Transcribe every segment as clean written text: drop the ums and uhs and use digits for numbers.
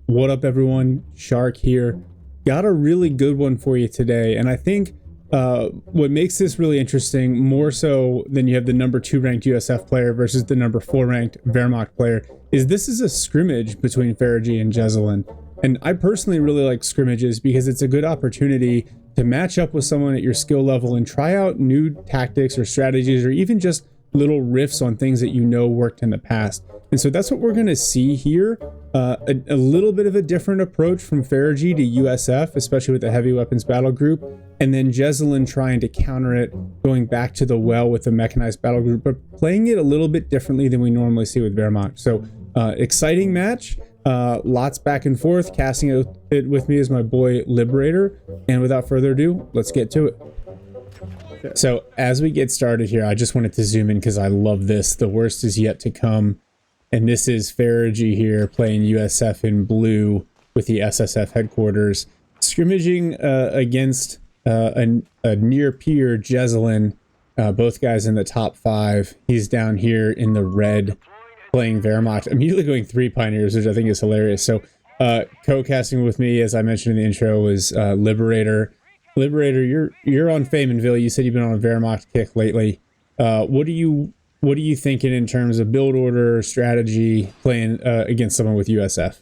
What up, everyone? Shark here. Got a really good one for you today, and I think what makes this really interesting, more so than you have the number 2 ranked USF player versus the number 4 ranked Wehrmacht player, is this is a scrimmage between FeriG and Jesulin. And I personally really like scrimmages because it's a good opportunity to match up with someone at your skill level and try out new tactics or strategies, or even just little riffs on things that you know worked in the past. And so that's what we're going to see here. A little bit of a different approach from FeriG to USF, especially with the heavy weapons battle group, and then Jesulin trying to counter it, going back to the well with the mechanized battle group, but playing it a little bit differently than we normally see with Wehrmacht. So exciting match, lots back and forth. Casting it with me is my boy Liberator, and without further ado, let's get to it. So as we get started here, I just wanted to zoom in because I love this. The worst is yet to come. And this is FeriG here playing USF in blue with the SSF headquarters, scrimmaging against a near peer Jesulin, both guys in the top 5. He's down here in the red playing Wehrmacht, immediately going 3 Pioneers, which I think is hilarious. So co-casting with me, as I mentioned in the intro, was Liberator. Liberator, you're on Faymonville. You said you've been on a Wehrmacht kick lately. What are you thinking in terms of build order, strategy, playing against someone with USF?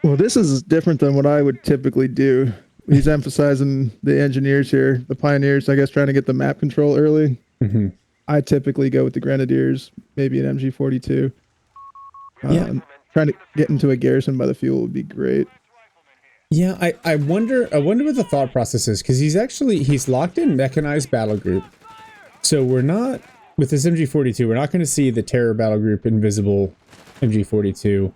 Well, this is different than what I would typically do. He's emphasizing the engineers here, the Pioneers, I guess, trying to get the map control early. Mm-hmm. I typically go with the Grenadiers, maybe an MG42. Trying to get into a garrison by the fuel would be great. Yeah, I wonder what the thought process is, because he's locked in mechanized battle group. So we're not, with this MG42, we're not going to see the terror battle group invisible MG42.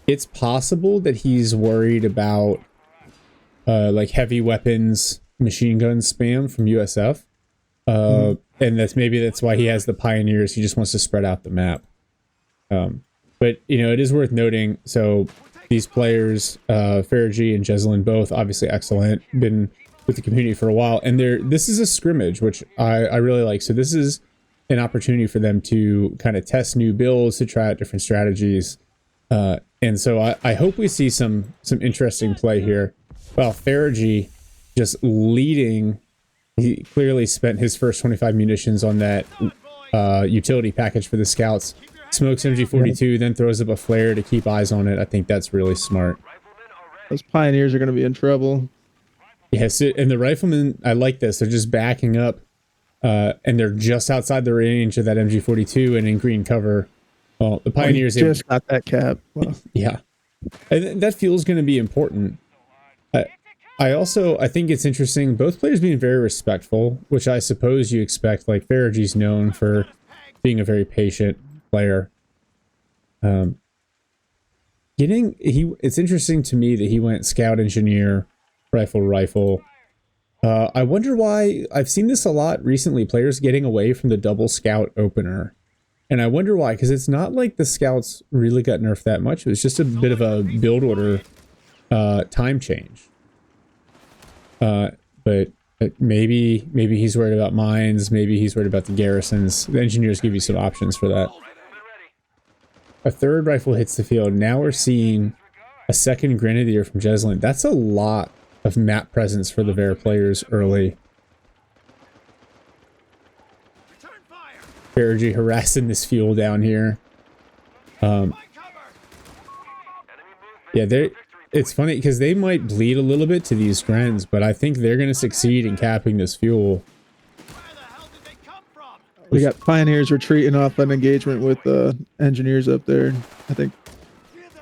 It's possible that he's worried about like heavy weapons, machine gun spam from USF. And that's why he has the Pioneers. He just wants to spread out the map. But, you know, it is worth noting, so these players, FeriG and Jesulin, both obviously excellent, been with the community for a while, and this is a scrimmage, which I really like. So this is an opportunity for them to kind of test new builds, to try out different strategies, and so I hope we see some interesting play here. Well, FeriG just leading. He clearly spent his first 25 munitions on that utility package for the scouts. Smokes MG42, then throws up a flare to keep eyes on it. I think that's really smart. Those Pioneers are going to be in trouble. Yes, and the riflemen, I like this. They're just backing up, and they're just outside the range of that MG42 and in green cover. Well, the Pioneers just got that cap. Wow. Yeah, and that fuel is going to be important. I think it's interesting. Both players being very respectful, which I suppose you expect. Like FeriG's known for being a very patient player. It's interesting to me that he went scout engineer, rifle. I wonder why. I've seen this a lot recently, players getting away from the double scout opener, and I wonder why, because it's not like the scouts really got nerfed that much. It was just a bit of a build order time change. But maybe he's worried about mines, maybe he's worried about the garrisons. The engineers give you some options for that. A third rifle hits the field. Now we're seeing a second Grenadier from Jesulin. That's a lot of map presence for the Ver players early. FeriG harassing this fuel down here. Yeah, it's funny because they might bleed a little bit to these Grens, but I think they're going to succeed in capping this fuel. We got Pioneers retreating off an engagement with engineers up there. I think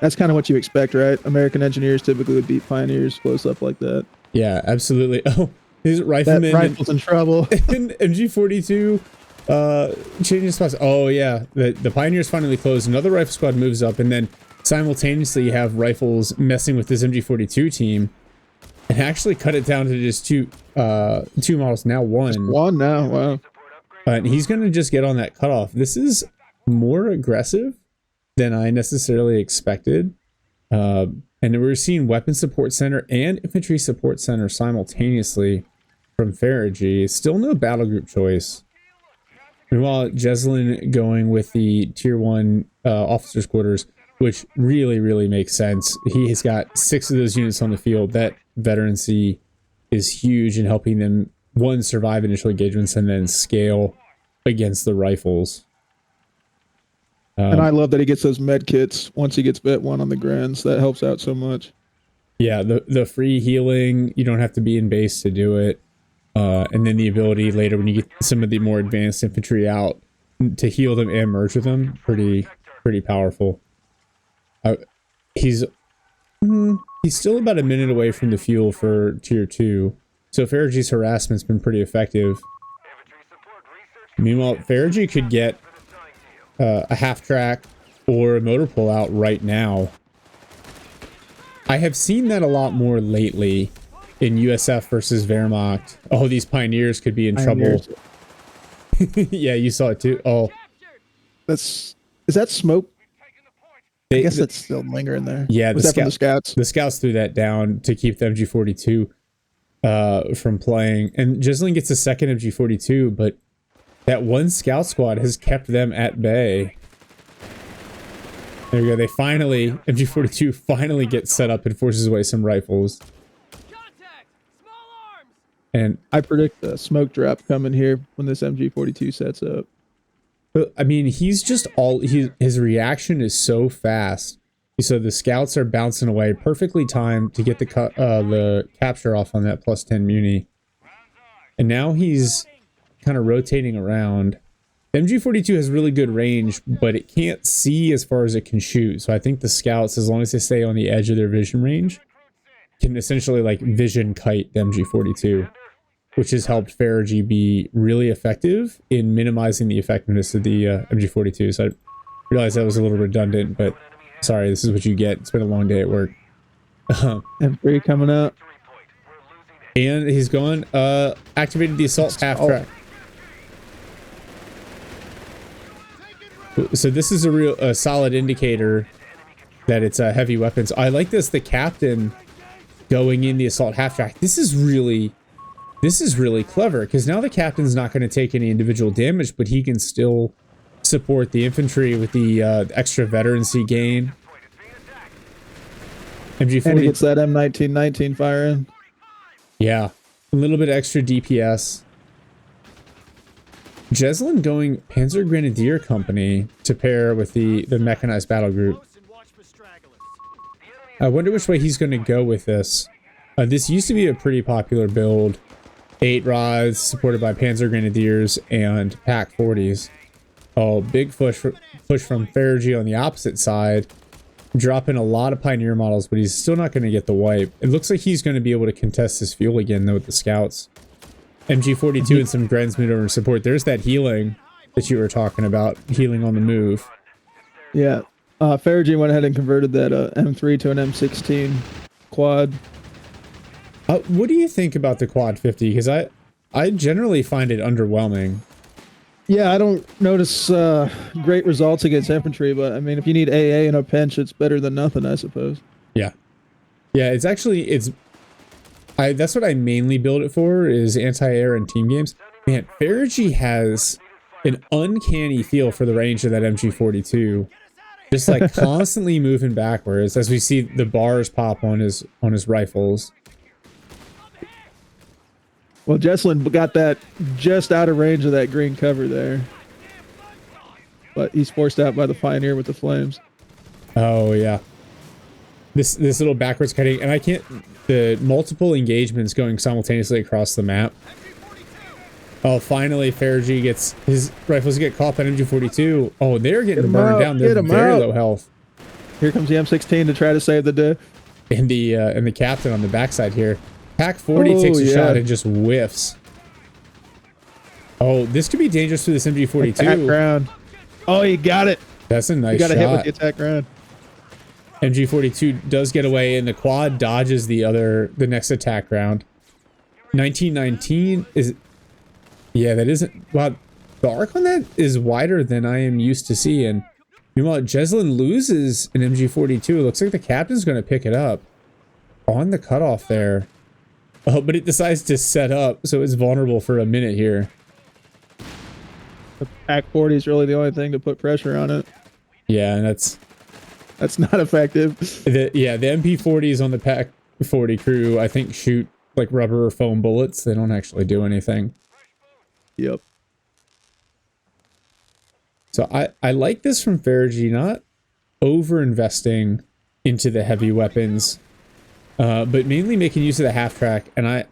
that's kind of what you expect, right? American engineers typically would beat Pioneers close up like that. Yeah, absolutely. Oh, these riflemen. That rifle's in trouble. And MG42 changing spots. Oh, yeah. The Pioneers finally close. Another rifle squad moves up, and then simultaneously you have rifles messing with this MG42 team and actually cut it down to just two models. Now one. Just one now, wow. And he's going to just get on that cutoff. This is more aggressive than I necessarily expected. And we're seeing Weapon Support Center and Infantry Support Center simultaneously from FeriG. Still no battle group choice. Meanwhile, Jesulin going with the Tier 1 officers' quarters. which really, really makes sense. He has got 6 of those units on the field. That veterancy is huge in helping them, one, survive initial engagements and then scale against the rifles. And I love that he gets those med kits once he gets bit one on the grins. That helps out so much. Yeah, the free healing, you don't have to be in base to do it. And then the ability later when you get some of the more advanced infantry out to heal them and merge with them, pretty powerful. He's still about a minute away from the fuel for tier 2, so FeriG's harassment's been pretty effective. Meanwhile, FeriG could get a half track or a motor pull out right now. I have seen that a lot more lately in USF versus Wehrmacht. Oh, these pioneers could be in trouble. Yeah, you saw it too. Oh, is that smoke? I guess that's still lingering there. Yeah, was that from the scouts? The scouts threw that down to keep the MG42 from playing. And Jesulin gets a second MG42, but that one scout squad has kept them at bay. There we go. They finally, MG42 finally gets set up and forces away some rifles. And I predict a smoke drop coming here when this MG42 sets up. I mean, he's just his reaction is so fast. So the scouts are bouncing away, perfectly timed to get the capture off on that +10 muni. And now he's kind of rotating around. The MG42 has really good range, but it can't see as far as it can shoot. So I think the scouts, as long as they stay on the edge of their vision range, can essentially like vision kite the MG42, which has helped FeriG be really effective in minimizing the effectiveness of the MG42. So I realized that was a little redundant, but sorry, this is what you get. It's been a long day at work. M3 coming up. And he's gone, activated the assault half track. So this is a solid indicator that it's heavy weapons. I like this, the captain going in the assault half track. This is really clever, because now the captain's not going to take any individual damage, but he can still support the infantry with the extra veterancy gain. MG40 and he gets that M1919 fire in. Yeah, a little bit extra DPS. Jesulin going Panzer Grenadier Company to pair with the Mechanized Battlegroup. I wonder which way he's going to go with this. This used to be a pretty popular build. 8 rods supported by Panzer Grenadiers and Pack 40s. Oh, big push from FeriG on the opposite side. Dropping a lot of Pioneer models, but he's still not going to get the wipe. It looks like he's going to be able to contest his fuel again, though, with the scouts. MG42 and some Grens moved over in support. There's that healing that you were talking about. Healing on the move. Yeah. FeriG went ahead and converted that M3 to an M16 quad. What do you think about the Quad 50? Because I generally find it underwhelming. Yeah, I don't notice great results against infantry, but I mean, if you need AA in a pinch, it's better than nothing, I suppose. Yeah. Yeah, that's what I mainly build it for, is anti-air and team games. Man, FeriG has an uncanny feel for the range of that MG42. Just like constantly moving backwards as we see the bars pop on his rifles. Well, Jesulin got that just out of range of that green cover there. But he's forced out by the Pioneer with the flames. Oh, yeah. This little backwards cutting, and the multiple engagements going simultaneously across the map. Oh, finally, FeriG gets his rifles get caught by MG42. Oh, they're getting burned down. They're very low health. Here comes the M16 to try to save the day. And the captain on the backside here. Pack 40 takes a shot and just whiffs. Oh, this could be dangerous for this MG42. Attack round. Oh, you got it. That's a nice shot. You got to hit with the attack round. MG42 does get away, and the quad dodges the next attack round. 1919 is... Yeah, that isn't... Wow, the arc on that is wider than I am used to seeing. Meanwhile, Jesulin loses an MG42. It looks like the captain's going to pick it up on the cutoff there. Oh, but it decides to set up, so it's vulnerable for a minute here. The Pack 40 is really the only thing to put pressure on it. Yeah, and that's That's not effective. The MP40s on the Pac 40 crew, I think, shoot like rubber or foam bullets. They don't actually do anything. Yep. So I like this from FeriG, not over investing into the heavy weapons, but mainly making use of the half track. And I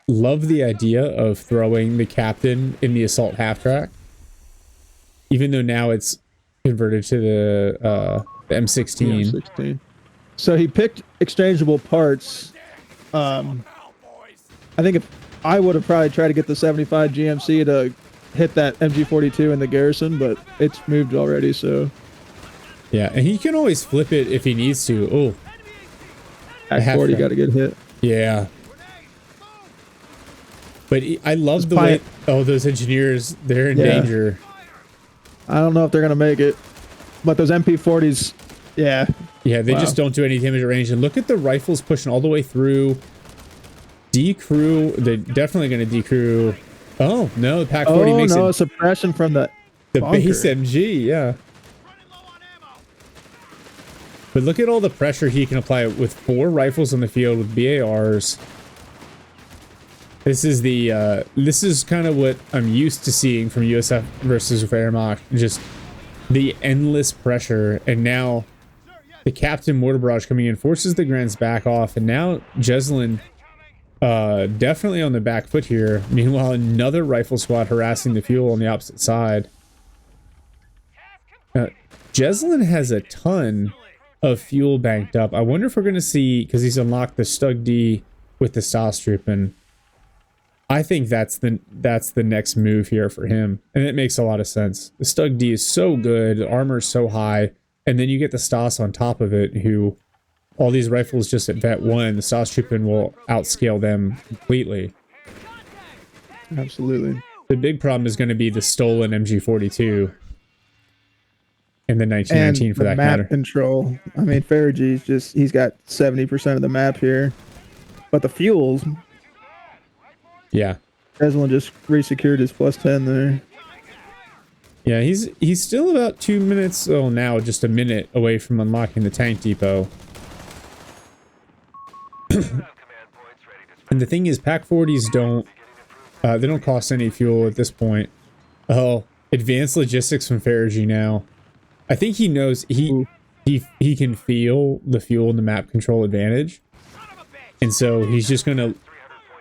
love the idea of throwing the captain in the assault half track, even though now it's converted to the M16. M16. So he picked exchangeable parts. I think if I would have probably tried to get the 75 GMC to hit that MG42 in the garrison, but it's moved already, so. Yeah, and he can always flip it if he needs to. Oh, Pac 40 got to get hit. Yeah. But I love the way, those engineers, they're in danger. I don't know if they're going to make it, but those MP40s, yeah. Yeah, they just don't do any damage at range. And look at the rifles pushing all the way through. Decrew, they're definitely going to decrew. Oh, no, the Pac 40 makes a suppression from the base MG, yeah. But look at all the pressure he can apply with 4 rifles on the field with BARs. This is kind of what I'm used to seeing from USF versus Wehrmacht. Just the endless pressure. And now the Captain mortar barrage coming in forces the Grens back off. And now Jesulin definitely on the back foot here. Meanwhile, another rifle squad harassing the fuel on the opposite side. Jesulin has a ton of fuel banked up. I wonder if we're going to see, because he's unlocked the Stug D with the Stahlstruppen. I think that's the next move here for him, and it makes a lot of sense. The Stug D is so good, the armor is so high, and then you get the Stas on top of it, who all these rifles just at Vet 1, the Stahlstruppen will outscale them completely. Absolutely. The big problem is going to be the stolen MG42 in the 1919 for that map counter. Control. I mean, FeriG's he's got 70% of the map here, but the fuels. Yeah. Jesulin just resecured his +10 there. Yeah, he's still about 2 minutes, now just a minute away from unlocking the tank depot. And the thing is, Pac 40s they don't cost any fuel at this point. Oh, advanced logistics from FeriG now. I think he knows he can feel the fuel and the map control advantage, and so he's just gonna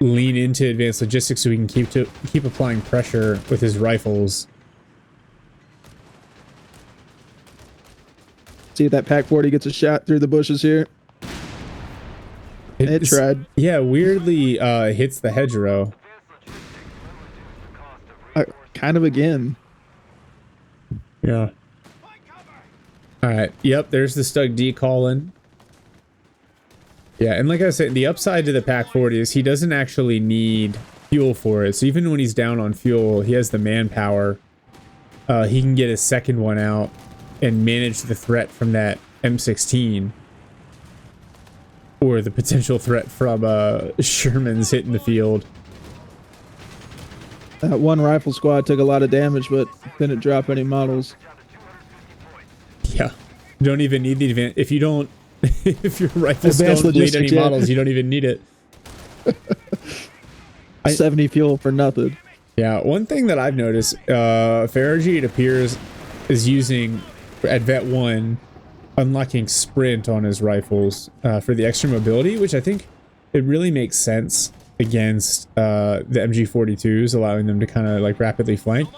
lean into advanced logistics so he can keep applying pressure with his rifles. See if that Pac 40 gets a shot through the bushes here. It tried. Yeah, weirdly hits the hedgerow. Kind of again. Yeah. All right. Yep, there's the Stug D calling. Yeah, and like I said, the upside to the Pac 40 is he doesn't actually need fuel for it. So even when he's down on fuel, he has the manpower. He can get his second one out and manage the threat from that M16. Or the potential threat from Sherman's hitting the field. That one rifle squad took a lot of damage, but didn't drop any models. Yeah. You don't even need the advance. If you don't... if your rifles don't bleed any models, you don't even need it. 70 fuel for nothing. Yeah, one thing that I've noticed, FeriG, it appears, is using, at Vet 1, unlocking sprint on his rifles for the extra mobility, which I think it really makes sense against the MG42s, allowing them to kind of like rapidly flank.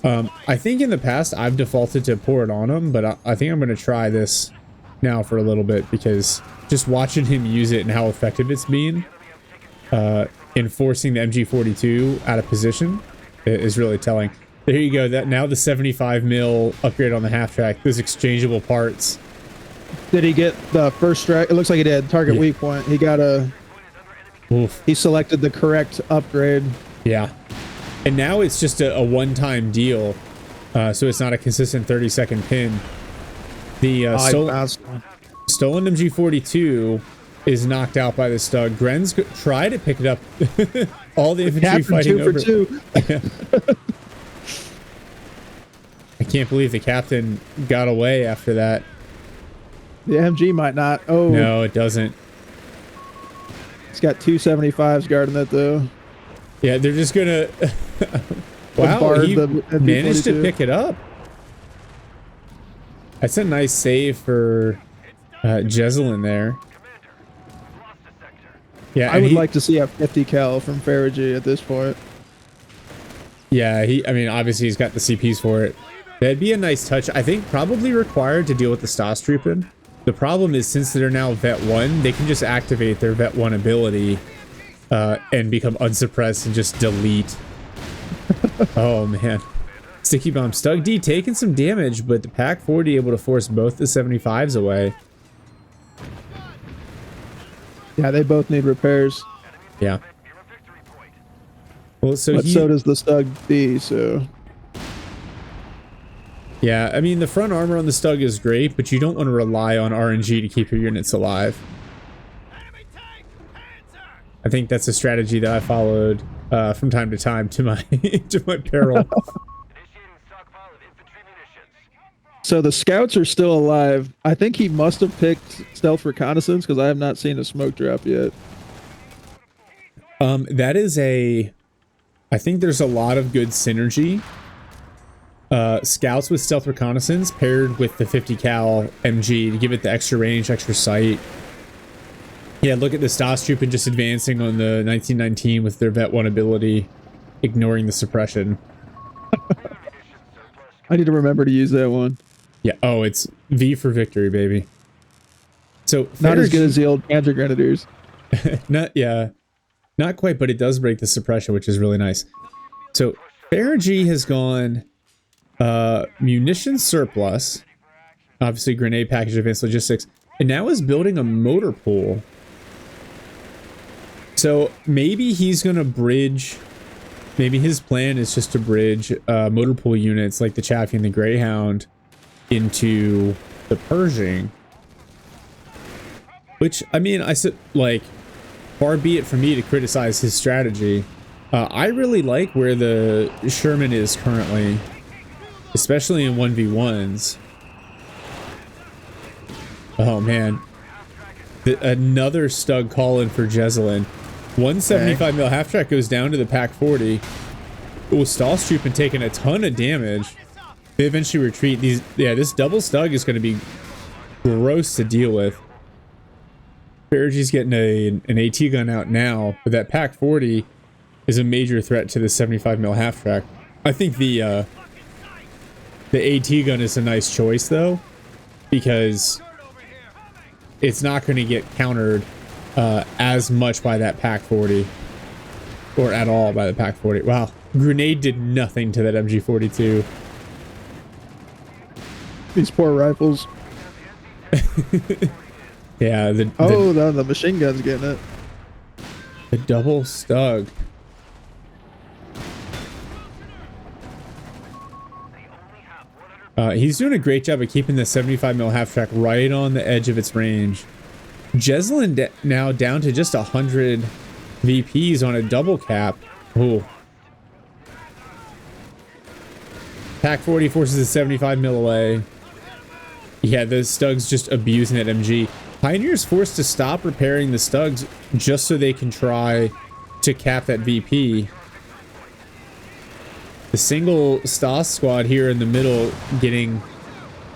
I think in the past I've defaulted to pour it on them, but I think I'm going to try this now for a little bit, because just watching him use it and how effective it's been in forcing the MG42 out of position is really telling. There you go. That now the 75 mil upgrade on the half track, those exchangeable parts. Did he get the first strike? It looks like he did. Target weak point. He got a... Oof. He selected the correct upgrade. Yeah. And now it's just a one-time deal. So it's not a consistent 30-second pin. The stolen MG42 is knocked out by the Stug. Grenz try to pick it up. All the infantry fighting over. 2 for 2. I can't believe the captain got away after that. The MG might not. Oh, No, it doesn't. it's got 275s guarding that though. Yeah, they're just gonna. Wow, he managed to pick it up. That's a nice save for Jesulin there. Yeah, I would like to see a 50 cal from FeriG at this point. Yeah, I mean, obviously he's got the CPs for it. That'd be a nice touch. I think probably required to deal with the Stoss-Truppen. The problem is since they're now Vet 1, they can just activate their Vet 1 ability and become unsuppressed and just delete. Oh, man. Sticky Bomb. Stug D taking some damage, but the Pack 40 able to force both the 75s away. Yeah, they both need repairs. Yeah. Well, so so does the Stug D, so... Yeah, I mean, the front armor on the Stug is great, but you don't want to rely on RNG to keep your units alive. I think that's a strategy that I followed from time to time to my to my peril. So the scouts are still alive. I think he must have picked stealth reconnaissance because I have not seen a smoke drop yet. That is a... I think there's a lot of good synergy. Scouts with stealth reconnaissance paired with the 50 cal MG to give it the extra range, extra sight. Yeah, look at the Stoss-Truppen just advancing on the 1919 with their Vet 1 ability, ignoring the suppression. I need to remember to use that one. Yeah, oh, it's V for victory, baby. So not as good as the old Panther Grenadiers. Not quite, but it does break the suppression, which is really nice. So FeriG has gone munition surplus, obviously grenade package, advanced logistics, and now is building a motor pool. So maybe he's gonna bridge. Maybe his plan is just to bridge motor pool units like the Chaffee and the Greyhound into the Pershing. Which, I mean, I said, like, far be it from me to criticize his strategy. I really like where the Sherman is currently, especially in 1v1s. Oh, man. Another Stug call-in for Jesulin. 175 mil half-track goes down to the Pack 40. Oh, Stoss-Truppen taking a ton of damage. They eventually retreat. This double Stug is going to be gross to deal with. FeriG's getting an AT gun out now, but that Pack 40 is a major threat to the 75 mil half-track. I think the AT gun is a nice choice, though, because it's not going to get countered as much by that Pack 40, or at all by the Pack 40. Wow, grenade did nothing to that MG42. These poor rifles. Yeah. The machine gun's getting it. The double Stug. He's doing a great job of keeping the 75 mil half track right on the edge of its range. Jesulin now down to just 100 VPs on a double cap. Ooh. Pack 40 forces the 75 mil away. Yeah, the Stug's just abusing that MG. Pioneer's forced to stop repairing the Stugs just so they can try to cap that VP. The single Stoss squad here in the middle getting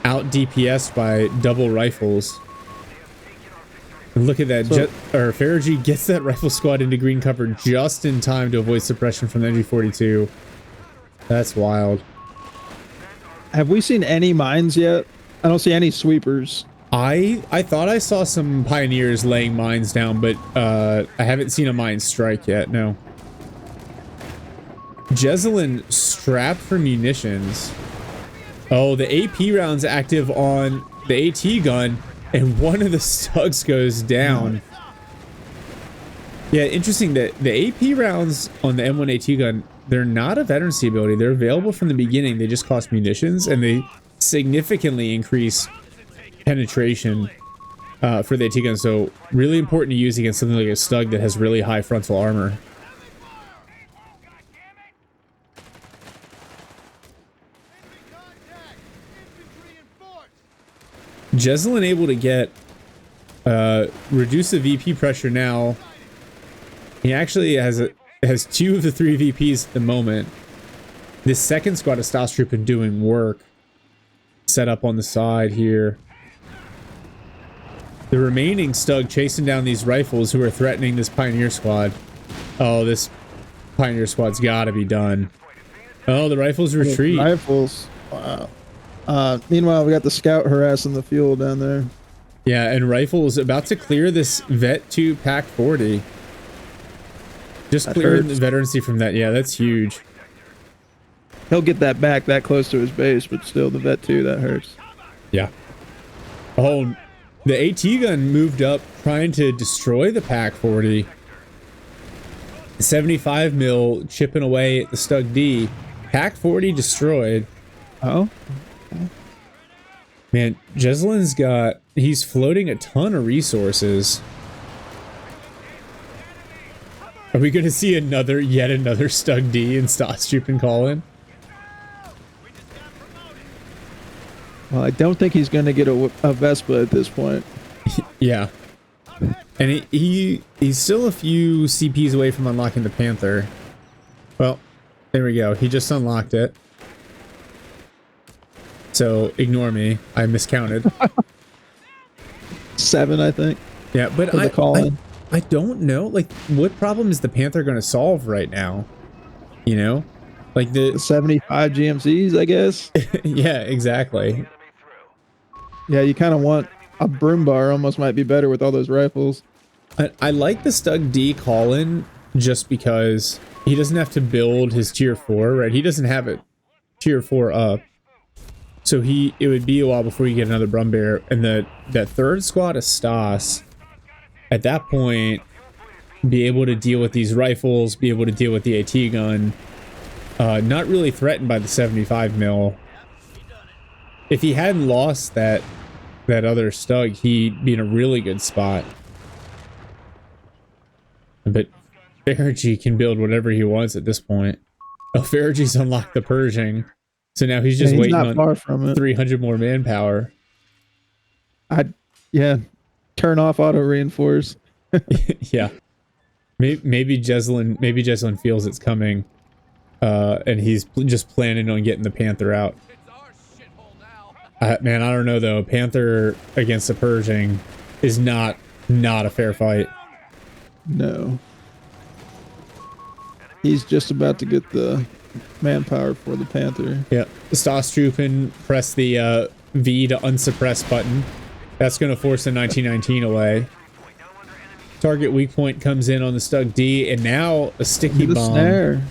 out DPS'd by double rifles. And look at that. FeriG gets that rifle squad into green cover just in time to avoid suppression from the MG42. That's wild. Have we seen any mines yet? I don't see any sweepers. I thought I saw some Pioneers laying mines down, but I haven't seen a mine strike yet, no. Jesulin strapped for munitions. Oh, the AP round's active on the AT gun, and one of the Stugs goes down. Yeah, interesting that the AP rounds on the M1 AT gun, they're not a veterancy ability. They're available from the beginning. They just cost munitions, and they significantly increase penetration for the AT gun. So really important to use against something like a Stug that has really high frontal armor. Jesulin able to get reduce the VP pressure now. He actually has two of the 3 VPs at the moment. This second squad of Stas Troop been doing work. Set up on the side here. The remaining Stug chasing down these rifles who are threatening this Pioneer squad. Oh, this Pioneer squad's got to be done. Oh, the rifles retreat. Rifles. Wow. Meanwhile, we got the scout harassing the fuel down there. Yeah, and rifles about to clear this Vet 2 Pack 40. Just clearing the veterancy from that. Yeah, that's huge. He'll get that back that close to his base, but still the Vet 2, that hurts. Yeah. Oh, the AT gun moved up trying to destroy the Pack 40. 75 mil chipping away at the Stug D. Pack 40 destroyed. Oh. Man, Jesulin's he's floating a ton of resources. Are we going to see yet another Stug D in Stas Troop and Colin? Well, I don't think he's going to get a Vespa at this point. Yeah. And he's still a few CPs away from unlocking the Panther. Well, there we go. He just unlocked it. So ignore me. I miscounted. 7, I think. Yeah, but I don't know. Like, what problem is the Panther going to solve right now? You know? Like the 75 GMCs, I guess. Yeah, exactly. Yeah, you kind of want a broom bar. Almost might be better with all those rifles. I like the Stug D Colin just because he doesn't have to build his tier 4, right? He doesn't have it tier 4 up. So it would be a while before you get another Brumbear. And that third squad of Stas, at that point, be able to deal with these rifles, be able to deal with the AT gun. Not really threatened by the 75 mil. If he hadn't lost that other Stug, he'd be in a really good spot. But FeriG can build whatever he wants at this point. Oh, FeriG's unlocked the purging. So now he's just waiting on far from it. 300 more manpower. Yeah. Turn off auto reinforce. Yeah. Maybe Jesulin feels it's coming. And he's just planning on getting the Panther out. Man, I don't know though. Panther against the purging is not a fair fight. No. He's just about to get the manpower for the Panther. Yeah. Stas Troopin press the V to unsuppress button. That's going to force the 1919 away. Target weak point comes in on the Stug D, and now a sticky bomb. Snare.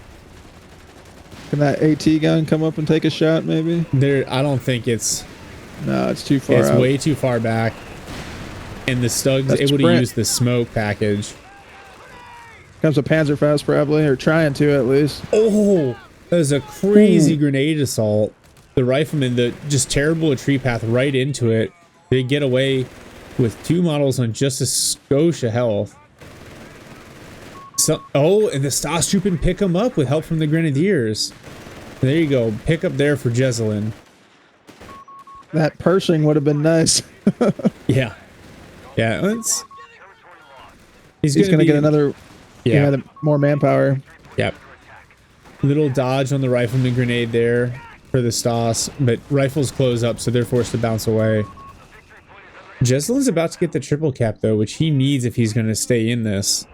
Can that AT gun come up and take a shot, maybe? I don't think it's... No, it's too far out. It's way too far back. And the Stug's able to use the smoke package. Comes a Panzerfaust probably, or trying to at least. Oh, that was a crazy grenade assault. The rifleman, just terrible retreat path right into it. They get away with 2 models on just a skosh of health. And the Stas Troop and pick him up with help from the Grenadiers. There you go. Pick up there for Jesulin. That Pershing would have been nice. Yeah. Yeah. He's going to get another... Yeah, more manpower. Yep. Little dodge on the rifleman grenade there for the Stas, but rifles close up, so they're forced to bounce away. Jesulin's about to get the triple cap, though, which he needs if he's going to stay in this.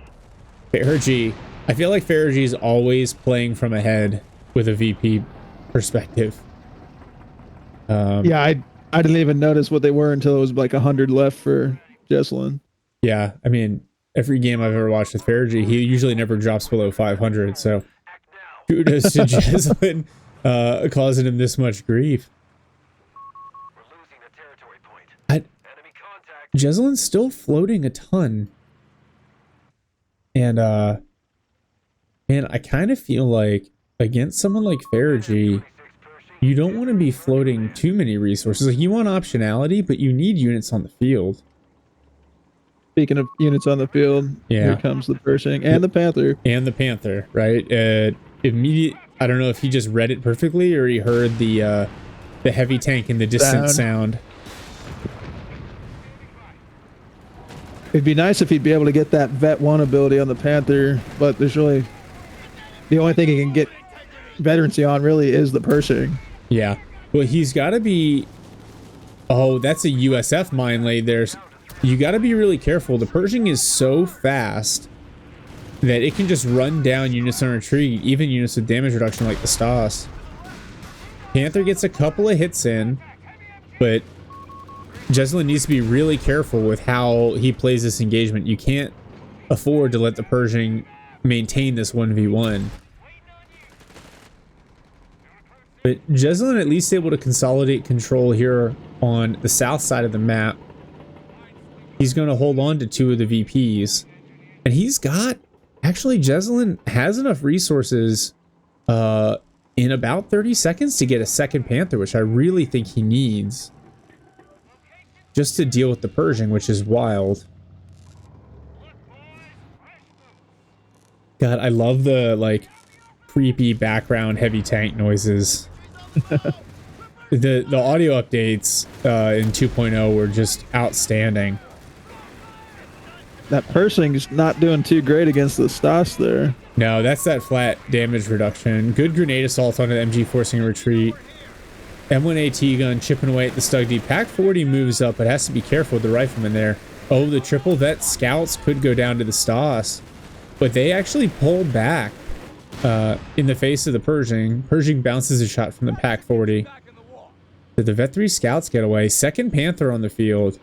FeriG. I feel like FeriG is always playing from ahead with a VP perspective. Yeah, I didn't even notice what they were until it was like 100 left for Jesulin. Yeah, I mean... Every game I've ever watched with FeriG, he usually never drops below 500, so kudos to Jesulin causing him this much grief. Jesulin's still floating a ton. And, man, I kind of feel like against someone like FeriG, you don't want to be floating too many resources. Like, you want optionality, but you need units on the field. Speaking of units on the field, here comes the Pershing and the Panther. And the Panther, right? I don't know if he just read it perfectly or he heard the heavy tank in the distant sound. It'd be nice if he'd be able to get that Vet 1 ability on the Panther, but there's really... The only thing he can get veterancy on really is the Pershing. Yeah. Well, he's got to be... Oh, that's a USF mine laid there. You got to be really careful. The Pershing is so fast that it can just run down units on retreat, even units with damage reduction like the Stas. Panther gets a couple of hits in, but Jesulin needs to be really careful with how he plays this engagement. You can't afford to let the Pershing maintain this 1v1. But Jesulin at least able to consolidate control here on the south side of the map. He's going to hold on to 2 of the VPs. And he's got... Actually, Jesulin has enough resources in about 30 seconds to get a second Panther, which I really think he needs. Just to deal with the Pershing, which is wild. God, I love the, like, creepy background heavy tank noises. The audio updates in 2.0 were just outstanding. That Pershing's not doing too great against the Stas there. No, that's that flat damage reduction. Good grenade assault onto the MG forcing a retreat. M1 AT gun chipping away at the Stug D. Pack 40 moves up, but has to be careful with the rifleman there. Oh, the triple vet scouts could go down to the Stas. But they actually pulled back in the face of the Pershing. Pershing bounces a shot from the Pack 40. Did the Vet 3 scouts get away? Second Panther on the field.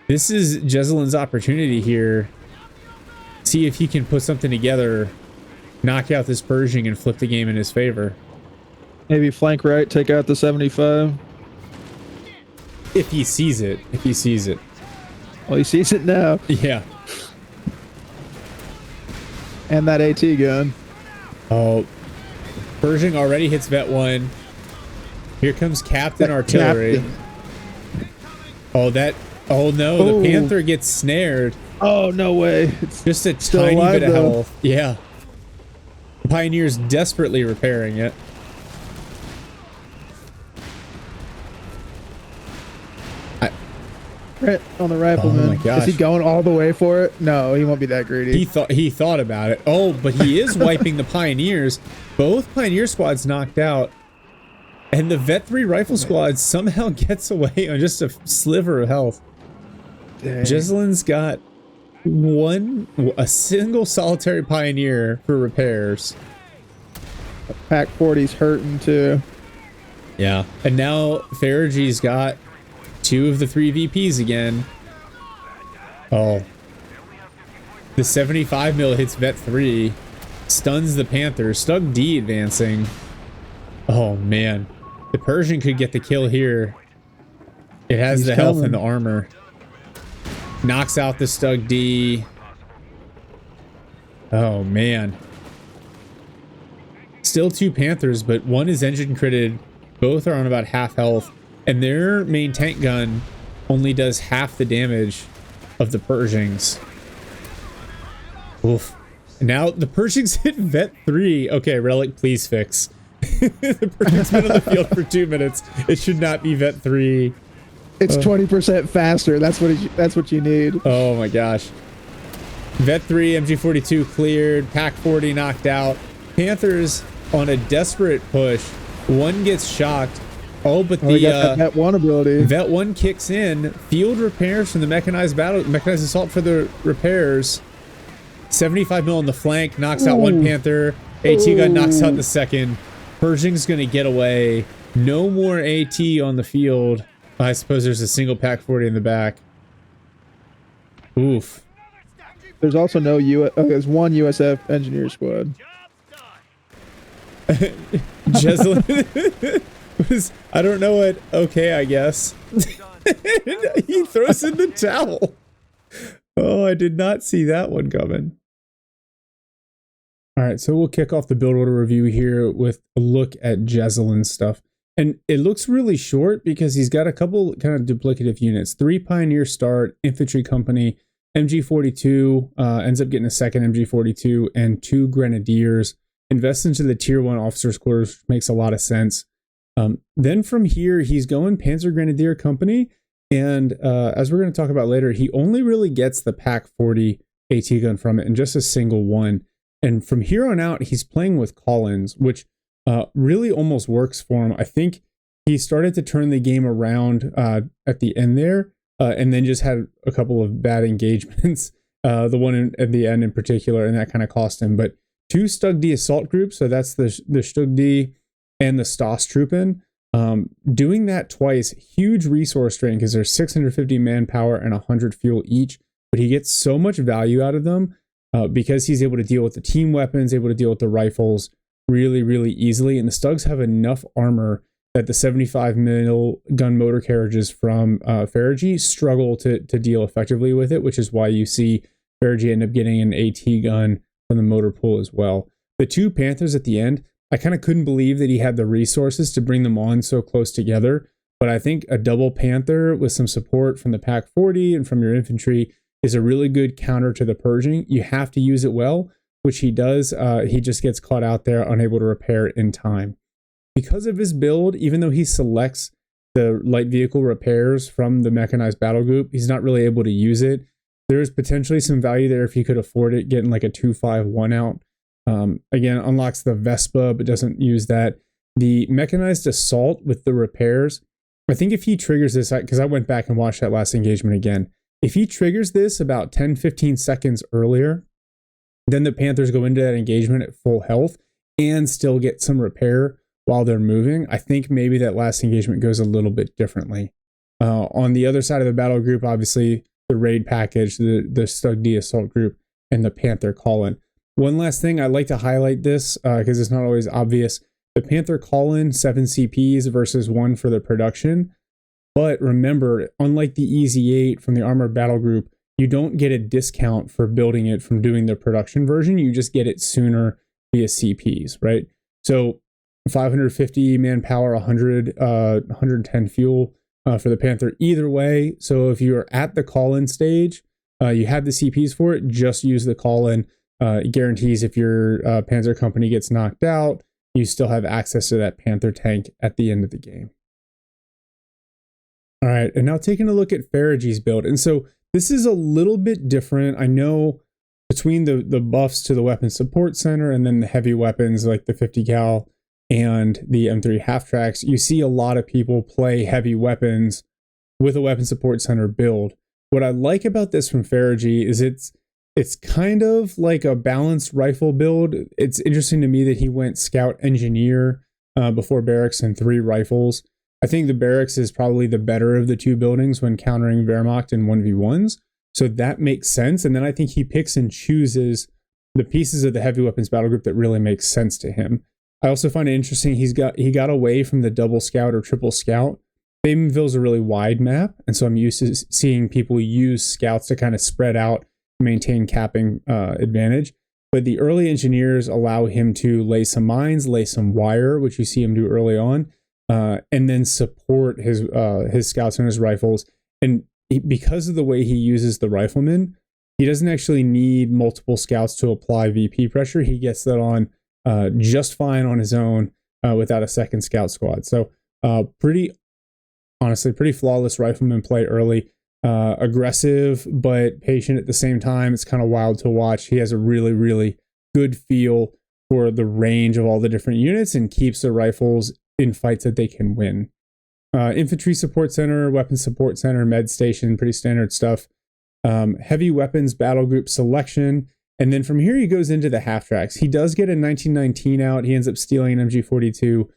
This is Jesulin's opportunity here. See if he can put something together, knock out this Pershing, and flip the game in his favor. Maybe flank right, take out the 75. If he sees it. If he sees it. Well, he sees it now. Yeah. And that AT gun. Oh. Pershing already hits Vet 1. Here comes Captain Artillery. Captain. Oh, that... Oh no, Ooh. The Panther gets snared. Oh, no way. It's Just a still tiny alive, bit of though. health. Yeah. The Pioneer's desperately repairing it. Right on the rifleman. Oh my gosh. Is he going all the way for it? No, he won't be that greedy. He thought about it. Oh, but he is wiping the Pioneers. Both Pioneer squads knocked out. And the Vet 3 rifle squad somehow gets away on just a sliver of health. Dang. Jesulin's got a single solitary Pioneer for repairs. Pack 40's hurting too. Yeah. And now FeriG's got 2 of the 3 VPs again. Oh. The 75 mil hits Vet 3. Stuns the Panther. Stug D advancing. Oh, man. The Pershing could get the kill here. It has He's the health coming. and the armor. Knocks out the Stug D. Oh, man. Still 2 Panthers, but one is engine critted. Both are on about half health. And their main tank gun only does half the damage of the Pershings. Oof. Now the Pershings hit Vet 3. Okay, Relic, please fix. The Pershing's been on the field for 2 minutes. It should not be Vet 3. It's 20% faster. That's what you need. Oh my gosh. Vet 3, MG42 cleared. Pack 40 knocked out. Panthers on a desperate push. One gets shocked. Oh, but Oh, got that Vet 1 ability. Vet 1 kicks in. Field repairs from the mechanized assault for the repairs. 75 mil on the flank knocks out one Panther. AT gun knocks out the second. Pershing's gonna get away. No more AT on the field. I suppose there's a single Pack 40 in the back. Oof. There's also no there's one USF engineer squad. Jesulin was, I don't know what, okay, I guess. He throws in the towel. Oh, I did not see that one coming. All right, so we'll kick off the build order review here with a look at Jesulin's stuff. And it looks really short because he's got a couple kind of duplicative units. 3 Pioneer Start, Infantry Company, MG42, ends up getting a second MG42, and 2 Grenadiers. Invests into the Tier 1 officers' quarters, which makes a lot of sense. Then from here, he's going Panzer Grenadier Company, And as we're going to talk about later, he only really gets the Pack 40 AT gun from it, and just a single one. And from here on out, he's playing with Collins, which really almost works for him. I think he started to turn the game around at the end there, and then just had a couple of bad engagements, the one at the end in particular, and that kind of cost him. But 2 Stug D assault groups, so that's the Stug D and the Stoss-Truppen. Doing that twice, huge resource drain because there's 650 manpower and 100 fuel each, but he gets so much value out of them because he's able to deal with the team weapons, able to deal with the rifles really, really easily. And the Stugs have enough armor that the 75 mil gun motor carriages from FeriG struggle to deal effectively with it, which is why you see FeriG end up getting an AT gun from the motor pool as well. The 2 Panthers at the end, I kind of couldn't believe that he had the resources to bring them on so close together. But I think a double Panther with some support from the Pack 40 and from your infantry is a really good counter to the purging. You have to use it well, which he does. He just gets caught out there, unable to repair it in time. Because of his build, even though he selects the light vehicle repairs from the Mechanized Battlegroup, he's not really able to use it. There's potentially some value there if he could afford it, getting like a 251 out. Again, unlocks the Vespa, but doesn't use that. The Mechanized Assault with the repairs, I think if he triggers this, because I went back and watched that last engagement again, if he triggers this about 10-15 seconds earlier, then the Panthers go into that engagement at full health and still get some repair while they're moving. I think maybe that last engagement goes a little bit differently. On the other side of the battle group, obviously the raid package, the Stug D assault group, and the Panther call-in. One last thing, I'd like to highlight this because it's not always obvious. The Panther call-in, 7 CPs versus 1 for the production. But remember, unlike the Easy 8 from the Armored Battle Group, you don't get a discount for building it from doing the production version. You just get it sooner via CPs, right? So 550 manpower, 110 fuel for the Panther either way. So if you're at the call-in stage, you have the CPs for it, just use the call-in. It guarantees if your Panzer company gets knocked out, you still have access to that Panther tank at the end of the game. All right, and now taking a look at FeriG's build. And so this is a little bit different. I know between the buffs to the weapon support center and then the heavy weapons like the 50 cal and the M3 half tracks, you see a lot of people play heavy weapons with a weapon support center build. What I like about this from FeriG is it's kind of like a balanced rifle build. It's interesting to me that he went scout engineer before barracks and 3 rifles. I think the barracks is probably the better of the 2 buildings when countering Wehrmacht in 1v1s. So that makes sense. And then I think he picks and chooses the pieces of the heavy weapons battle group that really makes sense to him. I also find it interesting he got away from the double scout or triple scout. Faymonville is a really wide map, and so I'm used to seeing people use scouts to kind of spread out, maintain capping advantage. But the early engineers allow him to lay some mines, lay some wire, which you see him do early on, and then support his scouts and his rifles. And because of the way he uses the rifleman, he doesn't actually need multiple scouts to apply VP pressure. He gets that on just fine on his own without a second scout squad. So pretty flawless rifleman play early. Aggressive but patient at the same time. It's kind of wild to watch. He has a really, really good feel for the range of all the different units and keeps the rifles in fights that they can win. Infantry support center, weapons support center, med station, pretty standard stuff. Heavy weapons battle group selection. And then from here he goes into the half tracks. He does get a 1919 out. He ends up stealing an MG42.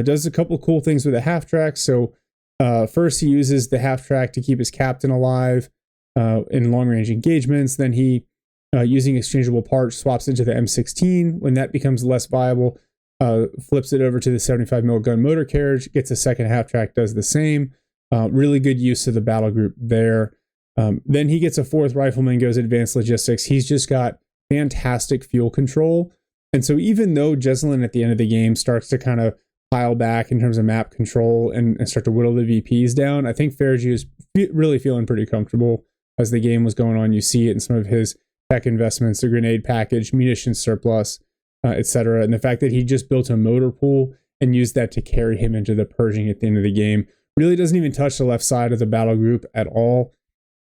Does a couple cool things with the half track. So first he uses the half track to keep his captain alive in long range engagements. Then he, using exchangeable parts, swaps into the M16. When that becomes less viable, flips it over to the 75 mil gun motor carriage, gets a second half track, does the same. Really good use of the battle group there. Then he gets a 4th rifleman, goes advanced logistics. He's just got fantastic fuel control. And so even though Jesulin at the end of the game starts to kind of pile back in terms of map control and start to whittle the VPs down, I think FeriG is really feeling pretty comfortable as the game was going on. You see it in some of his tech investments, the grenade package, munitions surplus, etc. And the fact that he just built a motor pool and used that to carry him into the purging at the end of the game Really doesn't even touch the left side of the battle group at all.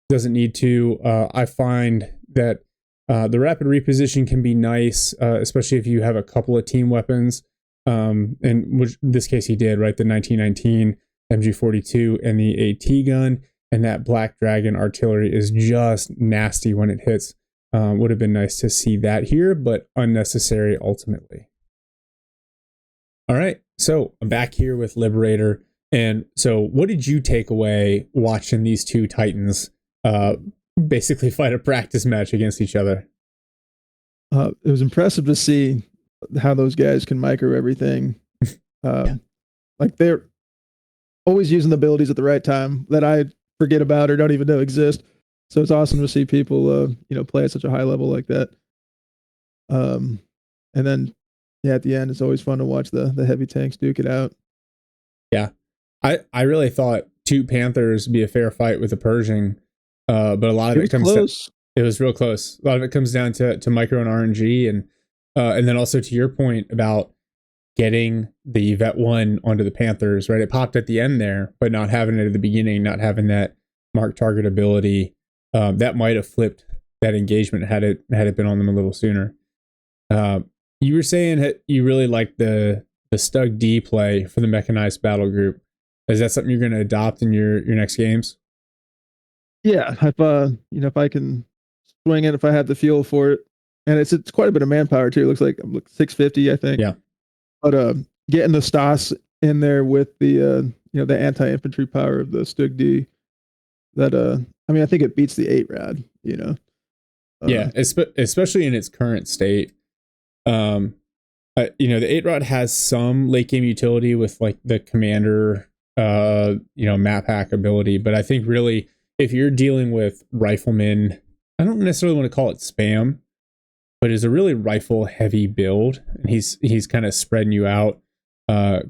Doesn't need to. I find that the rapid reposition can be nice, especially if you have a couple of team weapons. And which in this case he did, right? The 1919 MG42 and the AT gun, and that Black Dragon artillery is just nasty when it hits. Would have been nice to see that here, but unnecessary ultimately. All right, so I'm back here with Liberator. And so what did you take away watching these two Titans basically fight a practice match against each other? It was impressive to see how those guys can micro everything. Like they're always using the abilities at the right time that I forget about or don't even know exist. So it's awesome to see people, play at such a high level like that. And then, at the end, it's always fun to watch the heavy tanks duke it out. Yeah, I really thought two Panthers be a fair fight with the Pershing, but a lot of it comes close. It was real close. A lot of it comes down to micro and RNG, and then also to your point about getting the Vet 1 onto the Panthers, right? It popped at the end there, but not having it at the beginning, not having that mark target ability, that might have flipped that engagement had it been on them a little sooner. You were saying that you really liked the Stug D play for the Mechanized battle group. Is that something you're going to adopt in your next games? Yeah, if I can swing it, if I have the fuel for it, and it's quite a bit of manpower too. It looks like 650, I think. Yeah. But getting the Stas in there with the the anti-infantry power of the Stug D, that I think it beats the 8 rad. Yeah, especially in its current state. The 8 rod has some late game utility with like the commander map hack ability, but I think really if you're dealing with riflemen, I don't necessarily want to call it spam, but it's a really rifle heavy build, and he's kind of spreading you out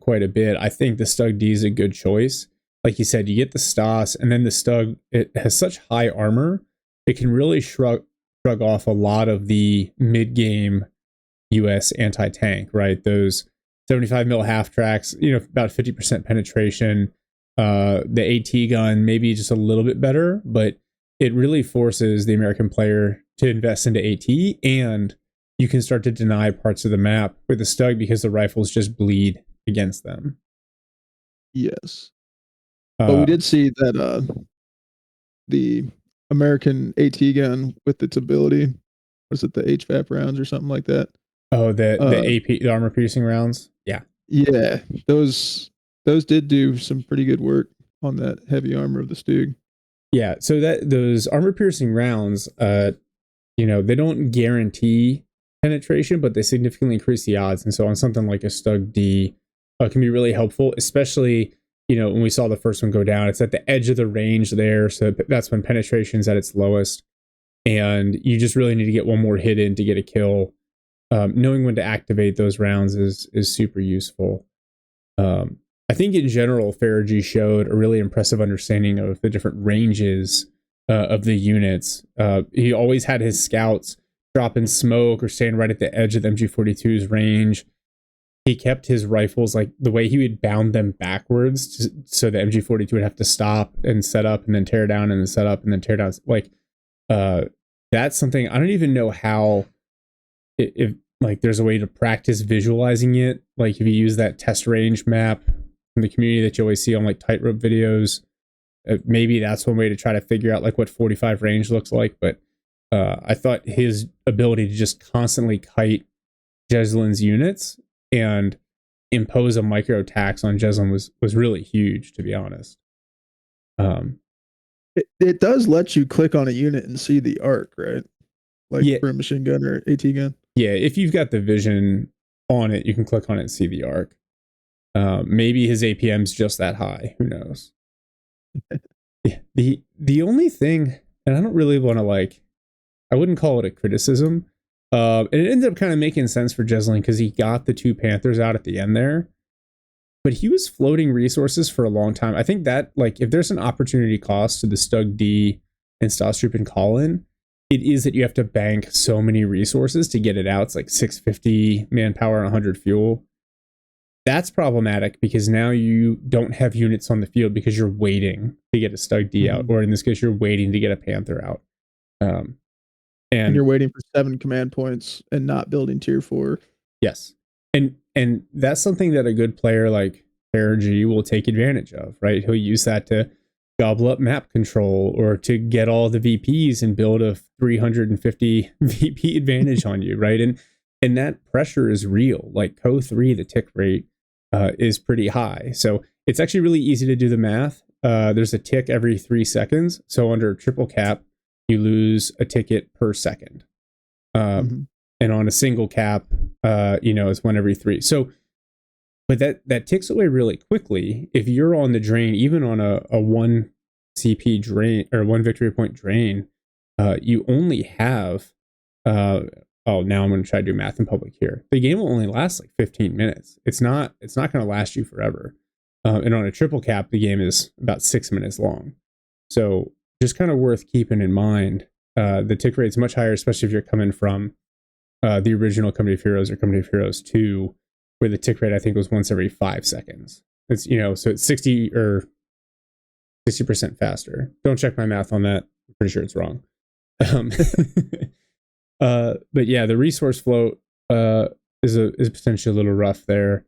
quite a bit. I think the Stug D is a good choice. Like you said, you get the Stas, and then the Stug, it has such high armor, it can really shrug off a lot of the mid game US anti-tank, right? Those 75 mil half tracks, about 50% penetration. The AT gun, maybe just a little bit better, but it really forces the American player to invest into AT, and you can start to deny parts of the map with the Stug because the rifles just bleed against them. Yes. But we did see that the American AT gun with its ability, was it the HVAP rounds or something like that? Oh, the AP, the armor piercing rounds. Yeah. Yeah, those did do some pretty good work on that heavy armor of the Stug. Yeah, so those armor piercing rounds, they don't guarantee penetration, but they significantly increase the odds. And so on something like a Stug D, can be really helpful, especially when we saw the first one go down. It's at the edge of the range there, so that's when penetration's at its lowest, and you just really need to get one more hit in to get a kill. Knowing when to activate those rounds is super useful. I think in general, FeriG showed a really impressive understanding of the different ranges of the units. He always had his scouts dropping smoke or staying right at the edge of the MG42's range. He kept his rifles, like the way he would bound them backwards so the MG42 would have to stop and set up and then tear down and then set up and then tear down. Like, that's something I don't even know how, if like there's a way to practice visualizing it. Like if you use that test range map from the community that you always see on like tightrope videos, maybe that's one way to try to figure out like what 45 range looks like. But I thought his ability to just constantly kite Jesulin's units and impose a micro tax on Jesulin was really huge, to be honest. It does let you click on a unit and see the arc, right? Like for a machine gun or AT gun. Yeah, if you've got the vision on it, you can click on it and see the arc. Maybe his APM's just that high. Who knows? The only thing, and I don't really want to I wouldn't call it a criticism. And it ended up kind of making sense for Jesulin because he got the two Panthers out at the end there. But he was floating resources for a long time. I think that, if there's an opportunity cost to the Stug D and Stas and Colin, it is that you have to bank so many resources to get it out. It's like 650 manpower and 100 fuel. that's problematic because now you don't have units on the field because you're waiting to get a Stug D out, or in this case, you're waiting to get a Panther out. And you're waiting for 7 command points and not building tier 4. Yes. And that's something that a good player like FeriG will take advantage of, right? He'll use that to gobble up map control or to get all the VPs and build a 350 VP advantage on you, right? And that pressure is real. Like CoH3, the tick rate is pretty high. So it's actually really easy to do the math. There's a tick every 3 seconds. So under triple cap, you lose a ticket per second. And on a single cap, it's 1 every 3. So, but that ticks away really quickly. If you're on the drain, even on a 1 CP drain or 1 victory point drain, you only have, now I'm going to try to do math in public here. The game will only last like 15 minutes. It's not going to last you forever. And on a triple cap, the game is about 6 minutes long. So just kind of worth keeping in mind. The tick rate's much higher, especially if you're coming from the original Company of Heroes or Company of Heroes 2, where the tick rate I think was once every 5 seconds. It's so it's 60% faster. Don't check my math on that. I'm pretty sure it's wrong. But yeah, the resource float is potentially a little rough there.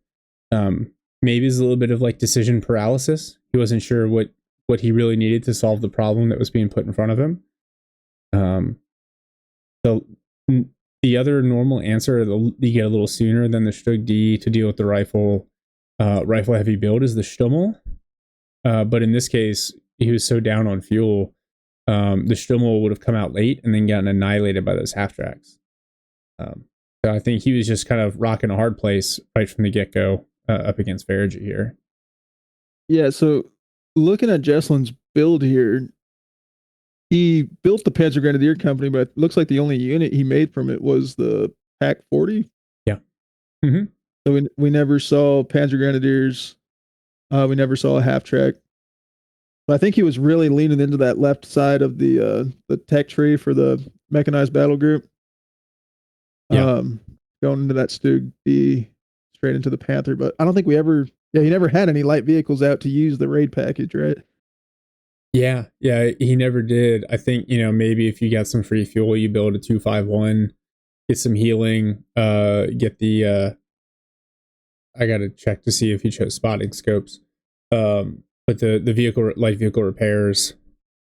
Maybe it's a little bit of like decision paralysis. He wasn't sure what he really needed to solve the problem that was being put in front of him. So the other normal answer you get a little sooner than the Stug D to deal with the rifle heavy build is the Stummel. But in this case, he was so down on fuel, the Stummel would have come out late and then gotten annihilated by those half tracks. So I think he was just kind of rocking a hard place right from the get-go up against FeriG here. Yeah, so looking at Jesulin's build here, he built the Panzer Grenadier Company, but it looks like the only unit he made from it was the Pack 40. Yeah. So we never saw Panzer Grenadiers. We never saw a half track. But I think he was really leaning into that left side of the tech tree for the mechanized battle group. Yeah. Going into that Stug D straight into the Panther. But I don't think he never had any light vehicles out to use the raid package, right? Yeah, he never did. I think, maybe if you got some free fuel, you build a 251, get some healing, get the I gotta check to see if he chose spotting scopes. But the light vehicle repairs.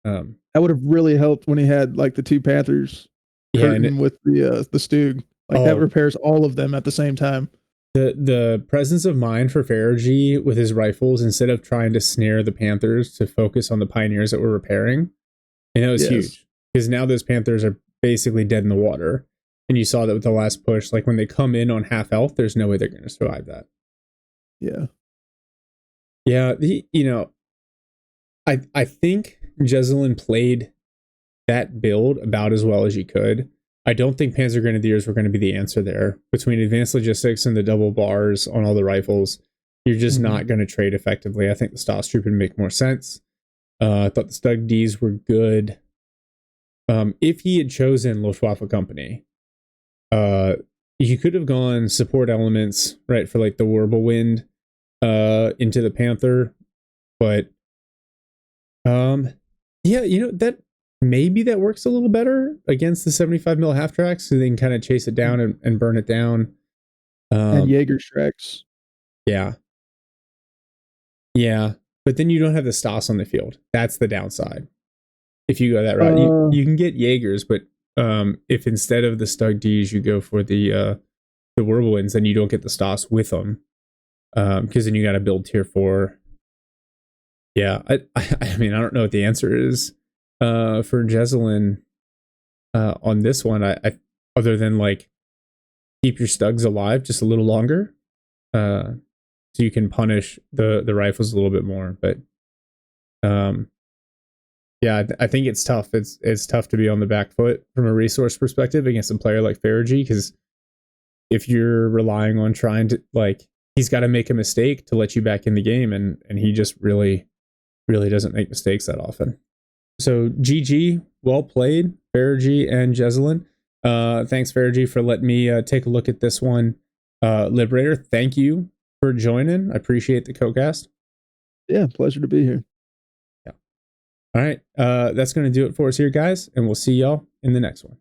That would have really helped when he had like the 2 Panthers with the Stug. That repairs all of them at the same time. The presence of mind for FeriG with his rifles, instead of trying to snare the Panthers to focus on the Pioneers that were repairing, and that was huge. Because now those Panthers are basically dead in the water. And you saw that with the last push. Like when they come in on half health, there's no way they're going to survive that. Yeah. Yeah, I think Jesulin played that build about as well as you could. I don't think Panzer Grenadiers were going to be the answer there. Between advanced logistics and the double bars on all the rifles, you're just not going to trade effectively. I think the Stas Troop would make more sense. I thought the Stug Ds were good. If he had chosen Luftwaffe Company, you could have gone support elements, right, for like the Wirbelwind into the Panther. But that maybe that works a little better against the 75 mil half tracks, so they can kind of chase it down and burn it down. And Jaeger tracks. Yeah, but then you don't have the Stas on the field. That's the downside. If you go that route, you can get Jaegers, but if instead of the Stug Ds you go for the Wirbelwinds, then you don't get the Stas with them, because then you got to build tier 4. Yeah, I mean, I don't know what the answer is for Jesulin on this one. I other than like keep your Stugs alive just a little longer, so you can punish the rifles a little bit more. But yeah, I think it's tough. It's tough to be on the back foot from a resource perspective against a player like FeriG, because if you're relying on trying to, like, he's got to make a mistake to let you back in the game, and he just really doesn't make mistakes that often. So GG, well played, FeriG and Jesulin. Thanks, FeriG, for letting me take a look at this one. Liberator, thank you for joining. I appreciate the co-cast. Yeah, pleasure to be here. Yeah. All right. That's going to do it for us here, guys. And we'll see y'all in the next one.